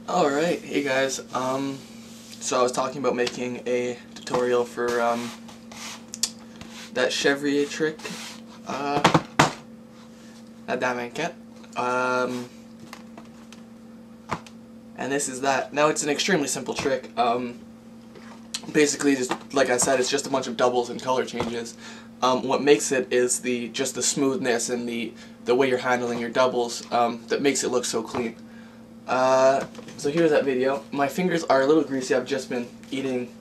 Alright, hey guys, so I was talking about making a tutorial for, that Chevrier trick, that diamond cat, and this is that. Now it's an extremely simple trick, basically just, like I said, it's just a bunch of doubles and color changes. What makes it is just the smoothness and the way you're handling your doubles, that makes it look so clean. So here's that video. My fingers are a little greasy. I've just been eating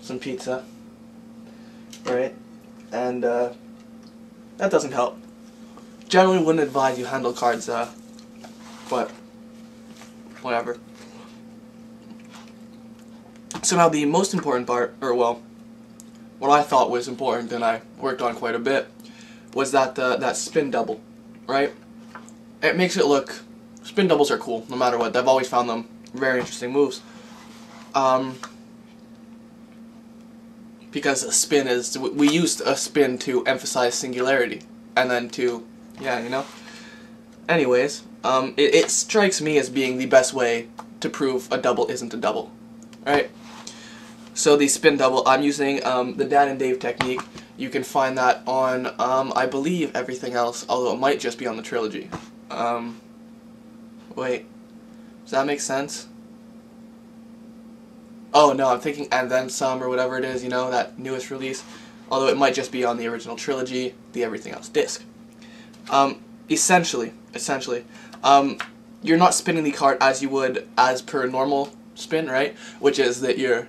some pizza, right? And that doesn't help. Generally wouldn't advise you handle cards, but whatever. So now the most important part, or well, what I thought was important and I worked on quite a bit, was that spin double, right? It makes it look. Spin doubles are cool, no matter what. I've always found them very interesting moves. Because a spin is, we used a spin to emphasize singularity, and then to, yeah, you know. Anyways, it strikes me as being the best way to prove a double isn't a double, right? So the spin double, I'm using the Dan and Dave technique. You can find that on, I believe, everything else, although it might just be on the trilogy. Wait, does that make sense? Oh no, I'm thinking And Then Some or whatever it is, you know, that newest release. Although it might just be on the original trilogy, the everything else disc. Essentially, you're not spinning the card as you would as per normal spin, right? Which is that you're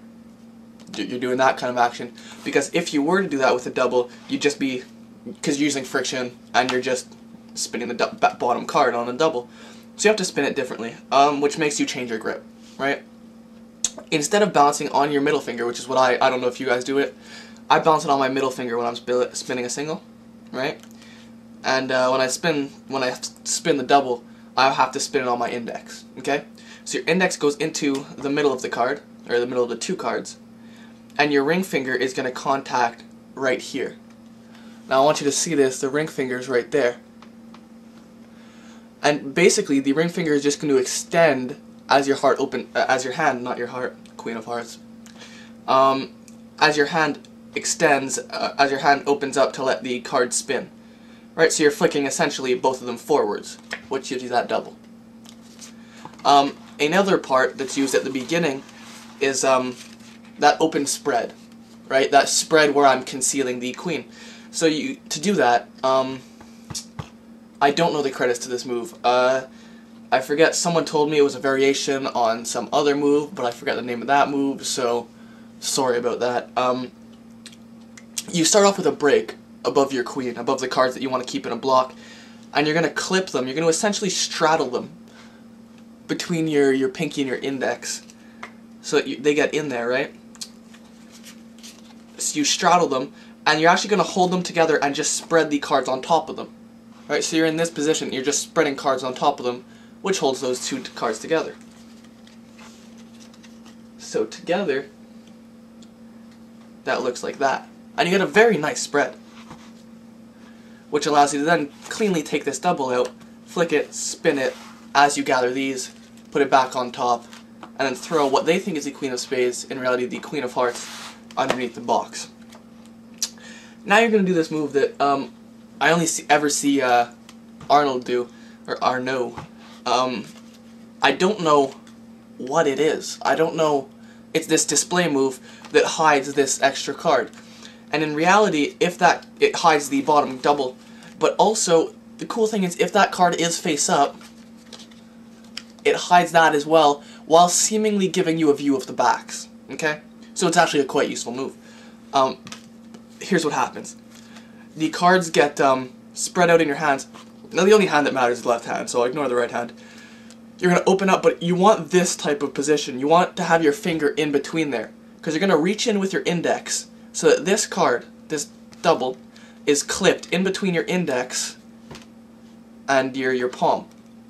doing that kind of action. Because if you were to do that with a double, you'd just be, because you're using friction and you're just spinning the bottom card on a double. So you have to spin it differently, which makes you change your grip, right? Instead of balancing on your middle finger, which is what I don't know if you guys do it, I balance it on my middle finger when I'm spinning a single, right? And when I spin the double, I have to spin it on my index, okay? So your index goes into the middle of the card, or the middle of the two cards, and your ring finger is going to contact right here. Now I want you to see this, the ring finger is right there. And basically, the ring finger is just going to extend as your hand, not your heart, Queen of Hearts. As your hand extends, as your hand opens up to let the card spin. Right, so you're flicking essentially both of them forwards, which gives you that double. Another part that's used at the beginning is that open spread, right? That spread where I'm concealing the queen. So to do that, I don't know the credits to this move. I forget, someone told me it was a variation on some other move, but I forget the name of that move, so sorry about that. You start off with a break above your queen, above the cards that you want to keep in a block, and you're going to clip them, you're going to essentially straddle them between your pinky and your index, so that they get in there, right? So you straddle them, and you're actually going to hold them together and just spread the cards on top of them. Right, so you're in this position, you're just spreading cards on top of them, which holds those two cards together. So together, that looks like that. And you get a very nice spread, which allows you to then cleanly take this double out, flick it, spin it, as you gather these, put it back on top, and then throw what they think is the Queen of Spades, in reality the Queen of Hearts, underneath the box. Now you're going to do this move that, I only ever see Arnold do, or Arno. I don't know what it is. I don't know. It's this display move that hides this extra card. And in reality, it hides the bottom double. But also, the cool thing is, if that card is face up, it hides that as well, while seemingly giving you a view of the backs. Okay? So it's actually a quite useful move. Here's what happens. The cards get spread out in your hands. Now the only hand that matters is the left hand, so ignore the right hand. You're going to open up, but you want this type of position. You want to have your finger in between there, because you're going to reach in with your index, so that this card, this double, is clipped in between your index and your palm,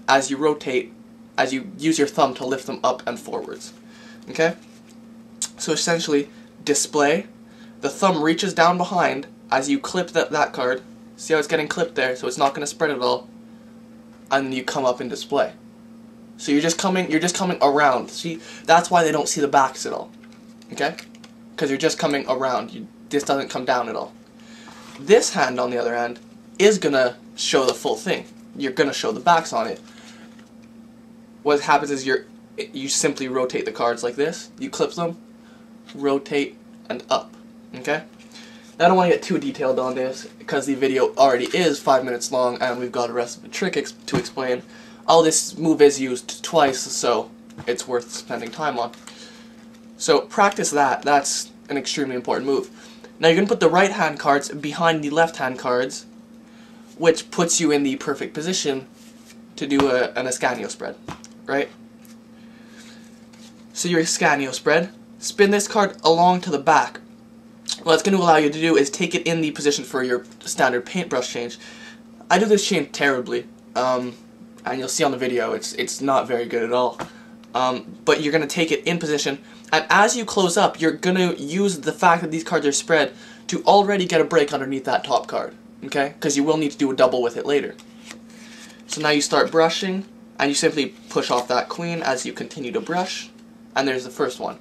as you rotate, as you use your thumb to lift them up and forwards. Okay? So essentially, display, the thumb reaches down behind, as you clip that card, see how it's getting clipped there, so it's not going to spread at all, and you come up in display. So you're just coming around. See, that's why they don't see the backs at all. Okay? Because you're just coming around. This doesn't come down at all. This hand, on the other hand, is gonna show the full thing. You're gonna show the backs on it. What happens is you simply rotate the cards like this. You clip them, rotate, and up. Okay? Now, I don't want to get too detailed on this because the video already is 5 minutes long and we've got the rest of the trick to explain. All this move is used twice, so it's worth spending time on. So practice that. That's an extremely important move. Now you're going to put the right hand cards behind the left hand cards, which puts you in the perfect position to do an Ascanio spread, right? So your Ascanio spread, spin this card along to the back. What it's going to allow you to do is take it in the position for your standard paintbrush change. I do this change terribly, and you'll see on the video it's not very good at all. But you're going to take it in position, and as you close up, you're going to use the fact that these cards are spread to already get a break underneath that top card, okay? Because you will need to do a double with it later. So now you start brushing, and you simply push off that queen as you continue to brush, and there's the first one.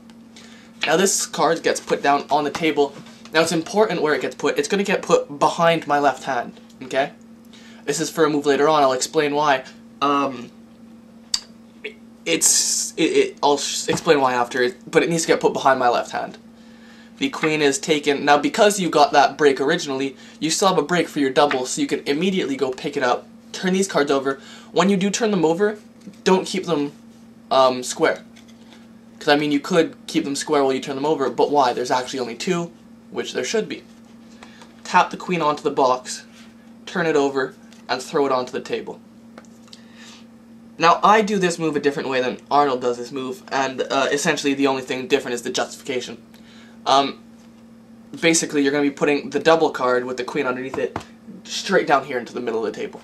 Now this card gets put down on the table. Now it's important where it gets put. It's going to get put behind my left hand, okay? This is for a move later on. I'll explain why. I'll explain why after, but it needs to get put behind my left hand. The queen is taken. Now because you got that break originally, you still have a break for your double, so you can immediately go pick it up, turn these cards over. When you do turn them over, don't keep them square. Because, I mean, you could keep them square while you turn them over, but why? There's actually only two, which there should be. Tap the queen onto the box, turn it over, and throw it onto the table. Now, I do this move a different way than Arnold does this move, and essentially the only thing different is the justification. Basically, you're going to be putting the double card with the queen underneath it straight down here into the middle of the table.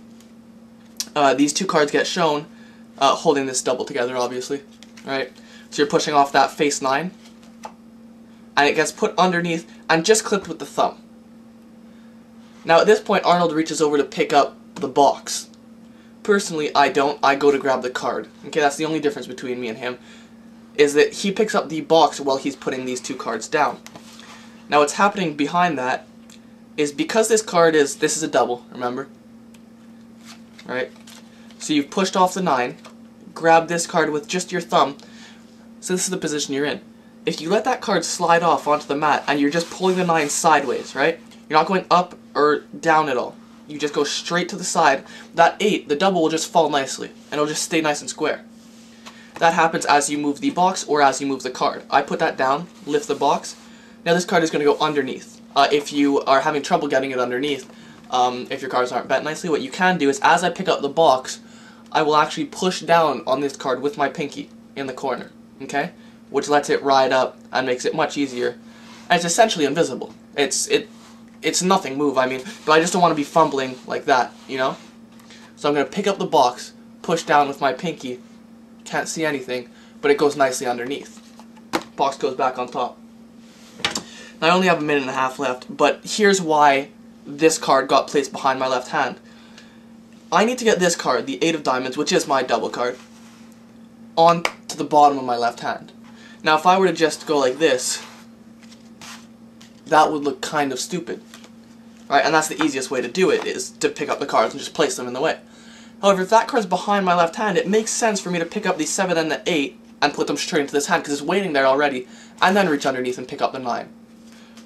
These two cards get shown, holding this double together, obviously, right? So you're pushing off that face 9, and it gets put underneath and just clipped with the thumb. Now at this point, Arnold reaches over to pick up the box. Personally, I don't. I go to grab the card. Okay, that's the only difference between me and him, is that he picks up the box while he's putting these two cards down. Now what's happening behind that is because this is a double, remember? Right? So you've pushed off the 9, grab this card with just your thumb. So this is the position you're in. If you let that card slide off onto the mat and you're just pulling the 9 sideways, right? You're not going up or down at all. You just go straight to the side. That 8, the double, will just fall nicely, and it'll just stay nice and square. That happens as you move the box or as you move the card. I put that down, lift the box. Now this card is going to go underneath. If you are having trouble getting it underneath, if your cards aren't bent nicely, what you can do is as I pick up the box, I will actually push down on this card with my pinky in the corner. Okay, which lets it ride up and makes it much easier. And it's essentially invisible. It's nothing move, I mean, but I just don't want to be fumbling like that, you know? So I'm going to pick up the box, push down with my pinky, can't see anything, but it goes nicely underneath. Box goes back on top. Now I only have a minute and a half left, but here's why this card got placed behind my left hand. I need to get this card, the 8 of diamonds, which is my double card, on to the bottom of my left hand. Now if I were to just go like this, that would look kind of stupid. Right? And that's the easiest way to do it, is to pick up the cards and just place them in the way. However, if that card's behind my left hand, it makes sense for me to pick up the 7 and the 8 and put them straight into this hand because it's waiting there already, and then reach underneath and pick up the 9.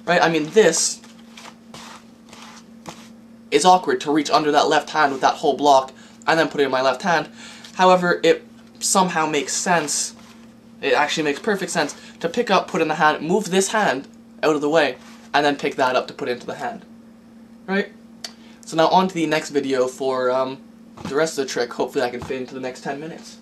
Right? I mean, this is awkward to reach under that left hand with that whole block and then put it in my left hand. However, it somehow makes sense, it actually makes perfect sense, to pick up, put in the hand, move this hand out of the way, and then pick that up to put into the hand. Right? So now on to the next video for the rest of the trick. Hopefully I can fit into the next 10 minutes.